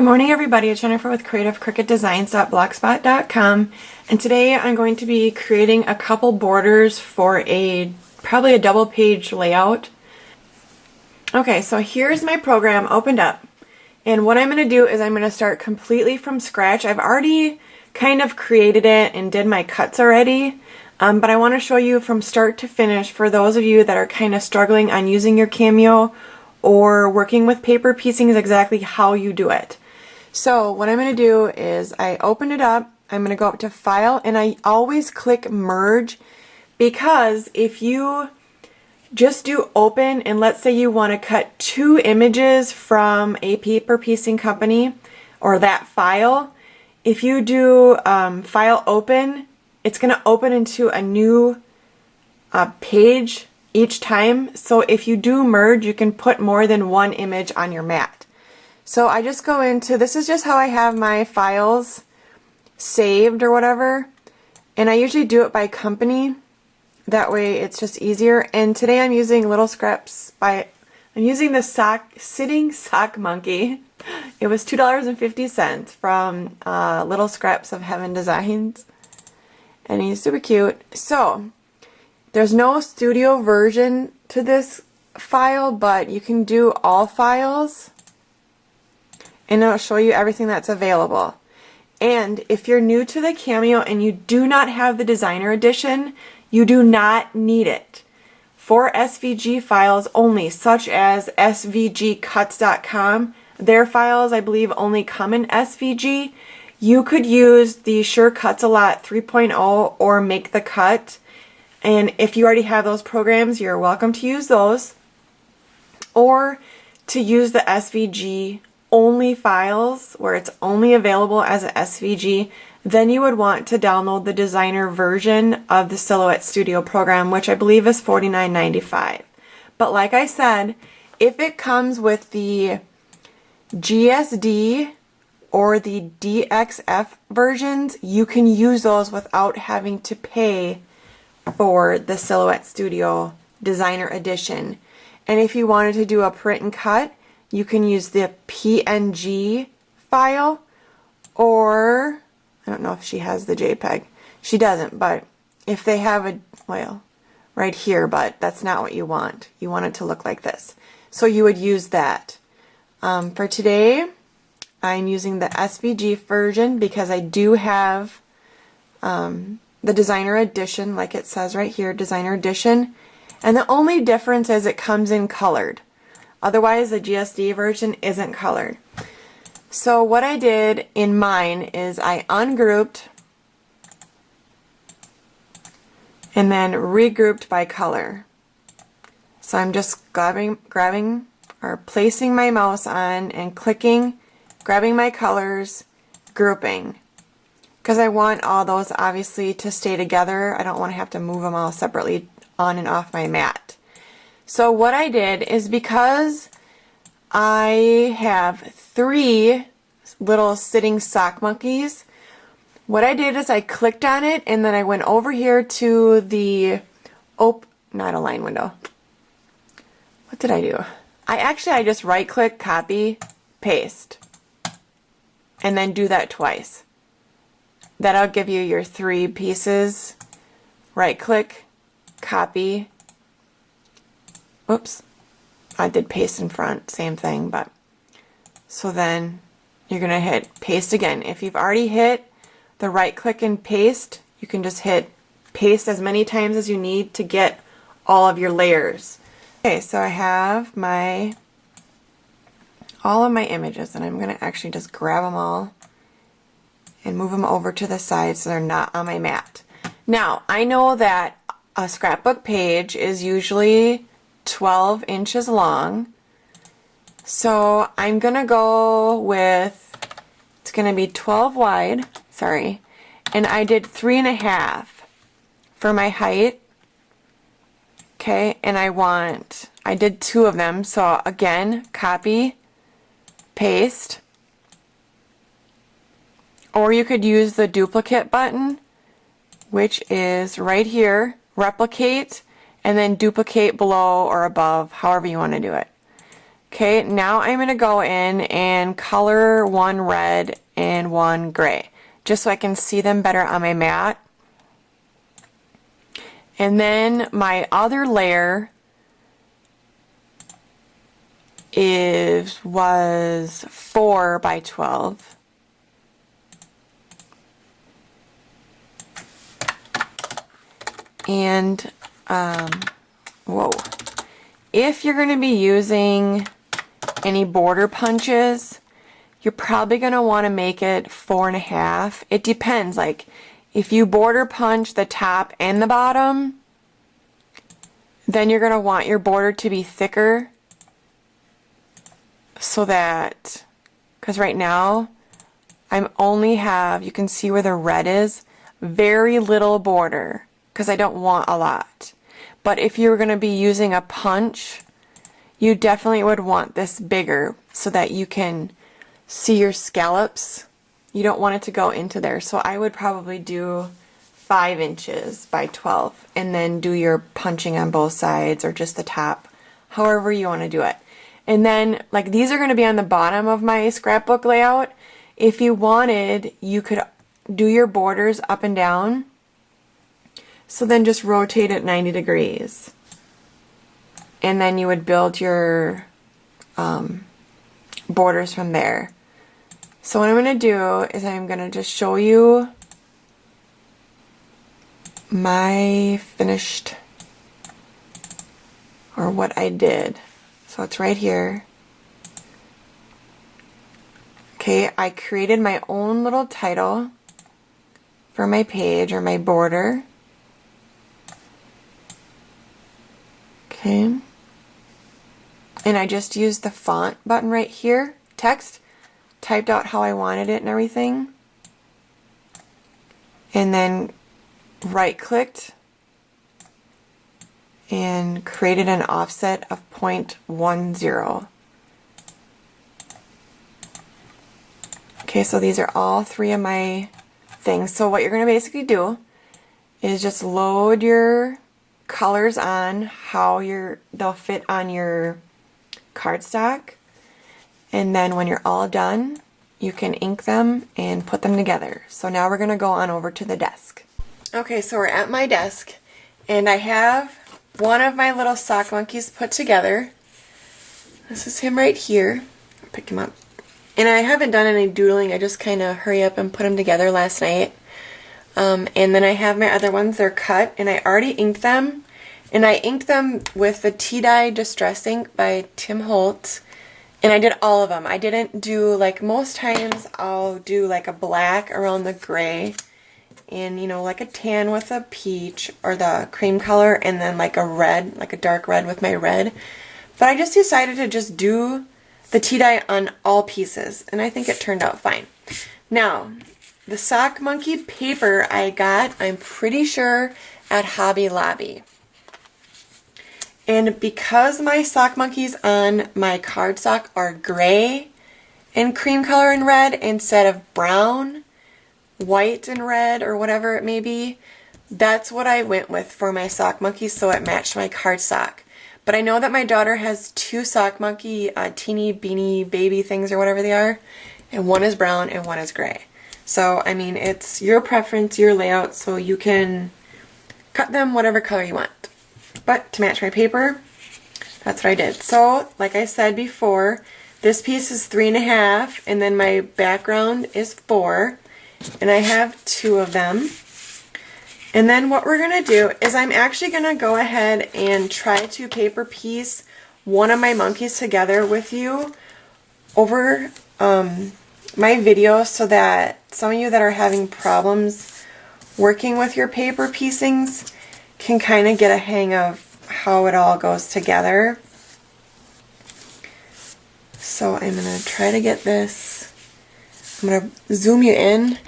Good morning, everybody. It's Jennifer with creativecricketdesigns.blogspot.com, and today I'm going to be creating a couple borders for probably a double page layout. Okay, so here's my program opened up, and what I'm going to do is I'm going to start completely from scratch. I've already kind of created it and did my cuts already, but I want to show you from start to finish for those of you that are kind of struggling on using your Cameo or working with paper piecing is exactly how you do it. So what I'm going to do is I open it up, I'm going to go up to File, and I always click Merge, because if you just do Open and let's say you want to cut two images from a paper piecing company or that file, if you do File Open, it's going to open into a new page each time. So if you do merge, you can put more than one image on your mat. So I just go into, this is just how I have my files saved or whatever, and I usually do it by company. That way it's just easier. And today I'm using Little Scraps I'm using the Sitting Sock Monkey. It was $2.50 from Little Scraps of Heaven Designs, and he's super cute. So there's no studio version to this file, but you can do all files, and it'll show you everything that's available. And if you're new to the Cameo and you do not have the designer edition, you do not need it. For SVG files only, such as svgcuts.com, their files I believe only come in SVG. You could use the Sure Cuts a Lot 3.0 or Make the Cut. And if you already have those programs, you're welcome to use those. Or to use the SVG only files where it's only available as a SVG, then you would want to download the designer version of the Silhouette Studio program, which I believe is $49.95. But like I said, if it comes with the GSD or the DXF versions, you can use those without having to pay for the Silhouette Studio Designer Edition. And if you wanted to do a print and cut, you can use the PNG file, or I don't know if she has the JPEG. She doesn't, but if they have well, right here, but that's not what you want. You want it to look like this. So you would use that. For today, I'm using the SVG version because I do have the Designer Edition, like it says right here, Designer Edition. And the only difference is it comes in colored. Otherwise, the GSD version isn't colored. So what I did in mine is I ungrouped and then regrouped by color. So I'm just grabbing or placing my mouse on and clicking, grabbing my colors, grouping. Because I want all those obviously to stay together. I don't want to have to move them all separately on and off my mat. So what I did is, because I have 3 little sitting sock monkeys, what I did is I clicked on it and then I went over here to the, not align window. What did I do? I just right click, copy, paste, and then do that twice. That'll give you your 3 pieces. Right click, copy. Oops, I did paste in front, same thing, but so then you're going to hit paste again. If you've already hit the right click and paste, you can just hit paste as many times as you need to get all of your layers. Okay, so I have all of my images, and I'm going to actually just grab them all and move them over to the side so they're not on my mat. Now, I know that a scrapbook page is usually 12 inches long, so I'm gonna go with, it's gonna be 12 wide, sorry, and I did 3.5 for my height. Okay, and I did 2 of them, so again, copy, paste, or you could use the duplicate button, which is right here, replicate, and then duplicate below or above, however you want to do it. Okay, now I'm going to go in and color one red and one gray, just so I can see them better on my mat. And then my other layer was 4 by 12. And, whoa. If you're going to be using any border punches, you're probably going to want to make it 4.5. It depends. Like, if you border punch the top and the bottom, then you're going to want your border to be thicker, so that, because right now I'm only have, you can see where the red is, very little border, because I don't want a lot. But if you're going to be using a punch, you definitely would want this bigger so that you can see your scallops. You don't want it to go into there. So I would probably do 5 inches by 12 and then do your punching on both sides or just the top, however you want to do it. And then, like, these are going to be on the bottom of my scrapbook layout. If you wanted, you could do your borders up and down. So then just rotate it 90 degrees. And then you would build your borders from there. So what I'm going to do is I'm going to just show you my finished, or what I did. So it's right here. Okay, I created my own little title for my page or my border. Okay. And I just used the font button right here, text, typed out how I wanted it and everything. And then right-clicked and created an offset of 0.10. Okay, so these are all 3 of my things. So what you're going to basically do is just load your colors on how they'll fit on your cardstock, and then when you're all done, you can ink them and put them together. So now we're going to go on over to the desk. Okay, so we're at my desk, and I have one of my little sock monkeys put together. This is him right here. I'll pick him up. And I haven't done any doodling, I just kind of hurry up and put them together last night. And then I have my other ones, they're cut, and I already inked them. And I inked them with the Tea-Dye Distress Ink by Tim Holtz. And I did all of them. I didn't do, like most times, I'll do like a black around the gray. And, you know, like a tan with a peach or the cream color. And then like a red, like a dark red with my red. But I just decided to just do the Tea-Dye on all pieces. And I think it turned out fine. Now, the sock monkey paper I got, I'm pretty sure, at Hobby Lobby. And because my sock monkeys on my cardstock are gray and cream color and red instead of brown, white and red, or whatever it may be, that's what I went with for my sock monkeys, so it matched my cardstock. But I know that my daughter has 2 sock monkey teeny beanie baby things or whatever they are, and one is brown and one is gray. So, I mean, it's your preference, your layout, so you can cut them whatever color you want. But to match my paper, that's what I did. So, like I said before, this piece is 3.5, and then my background is 4, and I have 2 of them. And then what we're going to do is I'm actually going to go ahead and try to paper piece one of my monkeys together with you over my video, so that some of you that are having problems working with your paper piecings can kind of get a hang of how it all goes together. So I'm going to try to get this. I'm going to zoom you in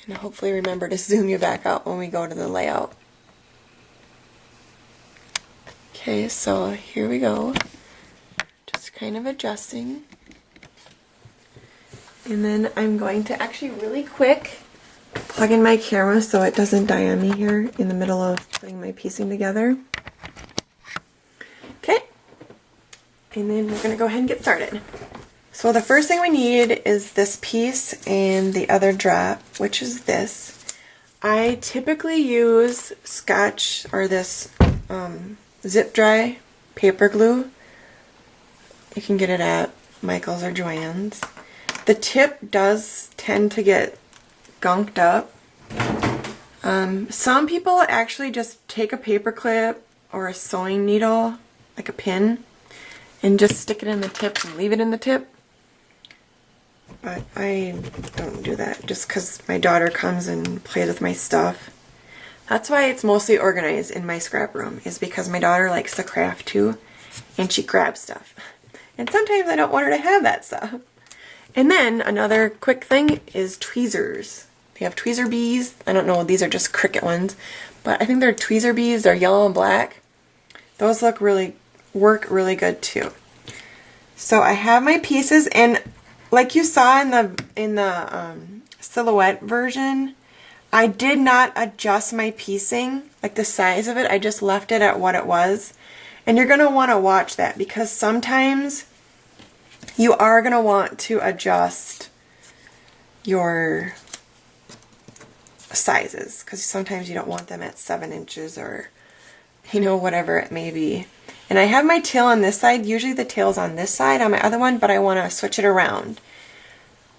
and hopefully remember to zoom you back out when we go to the layout. Okay, so here we go. Just kind of adjusting. And then I'm going to actually really quick plug in my camera so it doesn't die on me here in the middle of putting my piecing together. Okay. And then we're gonna go ahead and get started. So the first thing we need is this piece and the other drop, which is this. I typically use Scotch or this zip dry paper glue. You can get it at Michael's or Joann's. The tip does tend to get gunked up. Some people actually just take a paper clip or a sewing needle, like a pin, and just stick it in the tip and leave it in the tip. But I don't do that just because my daughter comes and plays with my stuff. That's why it's mostly organized in my scrap room, is because my daughter likes to craft too, and she grabs stuff. And sometimes I don't want her to have that stuff. And then another quick thing is tweezers. They have tweezer bees. I don't know, these are just Cricut ones, but I think they're tweezer bees. They're yellow and black. Those work really good too. So I have my pieces, and like you saw in the silhouette version, I did not adjust my piecing, like the size of it. I just left it at what it was. And you're going to want to watch that, because sometimes you are going to want to adjust your sizes, because sometimes you don't want them at 7 inches or, you know, whatever it may be. And I have my tail on this side. Usually the tail's on this side on my other one, but I want to switch it around.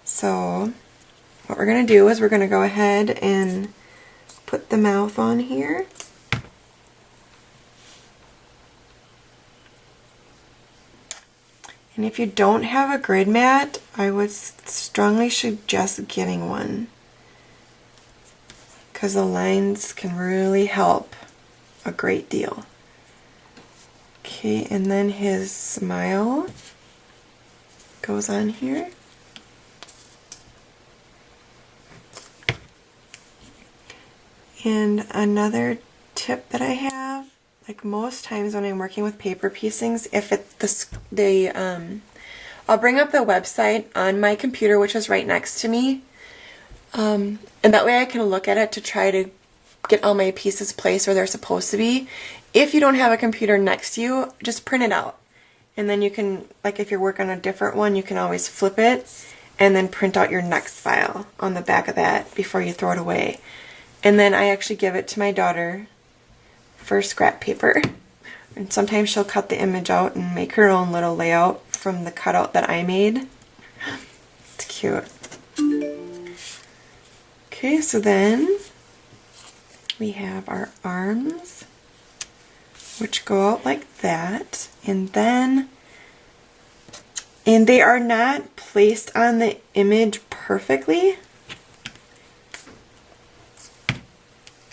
So what we're going to do is we're going to go ahead and put the mouth on here. And if you don't have a grid mat, I would strongly suggest getting one, because the lines can really help a great deal. Okay, and then his smile goes on here. And another tip that I have, like most times when I'm working with paper piecings, if I'll bring up the website on my computer, which is right next to me, and that way I can look at it to try to get all my pieces placed where they're supposed to be. If you don't have a computer next to you, just print it out, and then you can, like if you're working on a different one, you can always flip it and then print out your next file on the back of that before you throw it away. And then I actually give it to my daughter for scrap paper. And sometimes she'll cut the image out and make her own little layout from the cutout that I made. It's cute. Okay, so then we have our arms, which go out like that. And they are not placed on the image perfectly.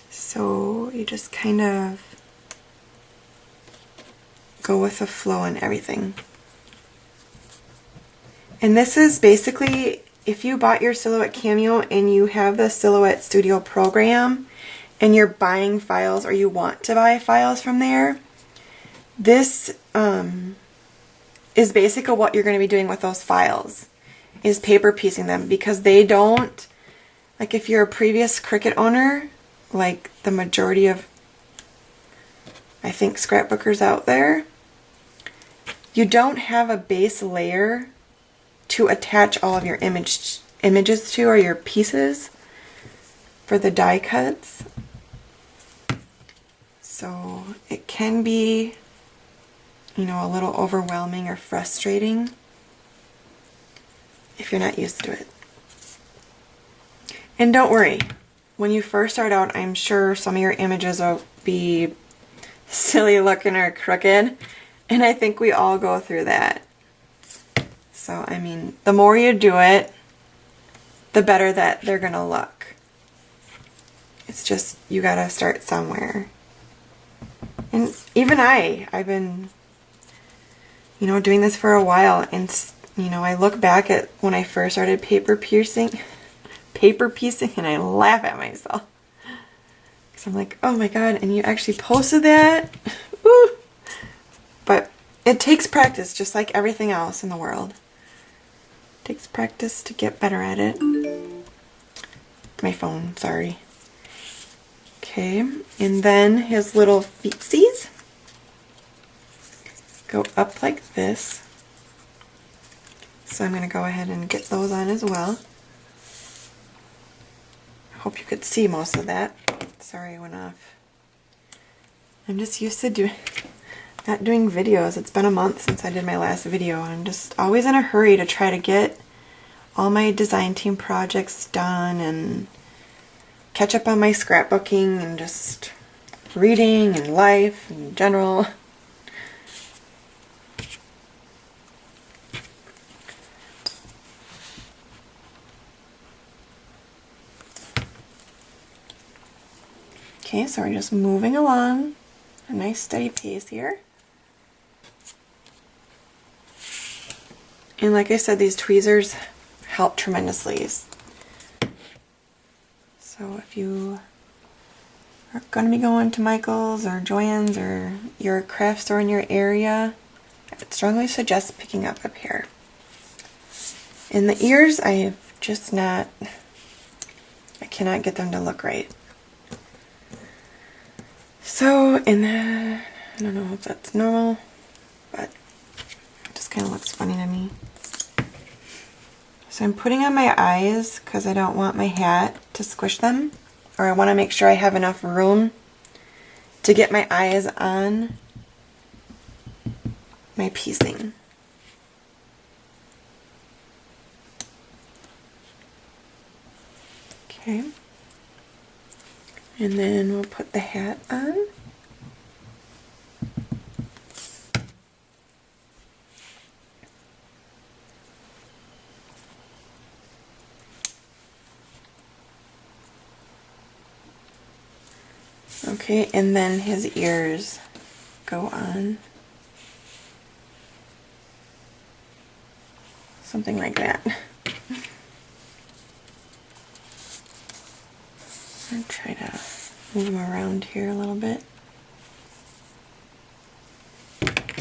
So you just kind of go with the flow and everything. And this is basically, if you bought your Silhouette Cameo and you have the Silhouette Studio program and you're buying files, or you want to buy files from there, this is basically what you're going to be doing with those files, is paper piecing them, because they don't, like if you're a previous Cricut owner, like the majority of, I think, scrapbookers out there, you don't have a base layer to attach all of your images to, or your pieces for the die cuts. So it can be, you know, a little overwhelming or frustrating if you're not used to it. And don't worry, when you first start out, I'm sure some of your images will be silly looking or crooked, and I think we all go through that. So, I mean, the more you do it, the better that they're gonna look. It's just, you gotta start somewhere. And even I've been, you know, doing this for a while, and, you know, I look back at when I first started paper piecing, and I laugh at myself. Because I'm like, oh my god, and you actually posted that? Woo! But it takes practice, just like everything else in the world. It takes practice to get better at it. My phone, sorry. Okay, and then his little feetsies go up like this. So I'm going to go ahead and get those on as well. I hope you could see most of that. Sorry, it went off. I'm just used to not doing videos. It's been a month since I did my last video. I'm just always in a hurry to try to get all my design team projects done and catch up on my scrapbooking and just reading and life in general. Okay, so we're just moving along a nice steady pace here. And like I said, these tweezers help tremendously. So if you are going to be going to Michael's or Joann's or your craft store in your area, I would strongly suggest picking up a pair. And the ears, I cannot get them to look right. So, and I don't know if that's normal, but it just kind of looks funny to me. So I'm putting on my eyes because I don't want my hat to squish them, or I want to make sure I have enough room to get my eyes on my piecing. Okay. And then we'll put the hat on. Okay, and then his ears go on. Something like that. I'll try to move them around here a little bit.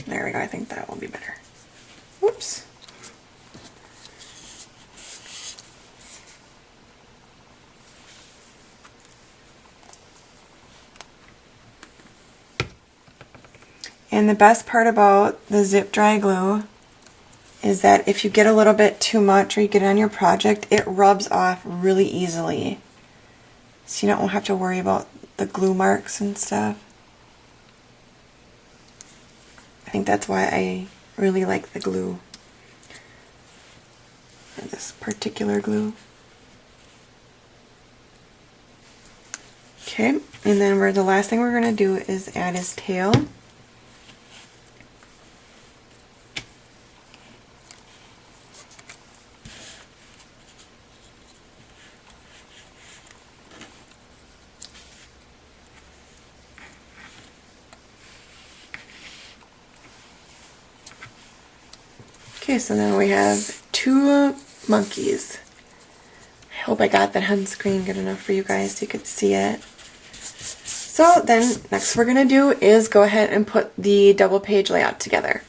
There we go, I think that will be better. Whoops. And the best part about the zip dry glue is that if you get a little bit too much or you get it on your project, it rubs off really easily. So you don't have to worry about the glue marks and stuff. I think that's why I really like the glue, or this particular glue. Okay, and then the last thing we're going to do is add his tail. Okay, so now we have two monkeys. I hope I got that on screen good enough for you guys so you could see it. So then next we're going to do is go ahead and put the double page layout together.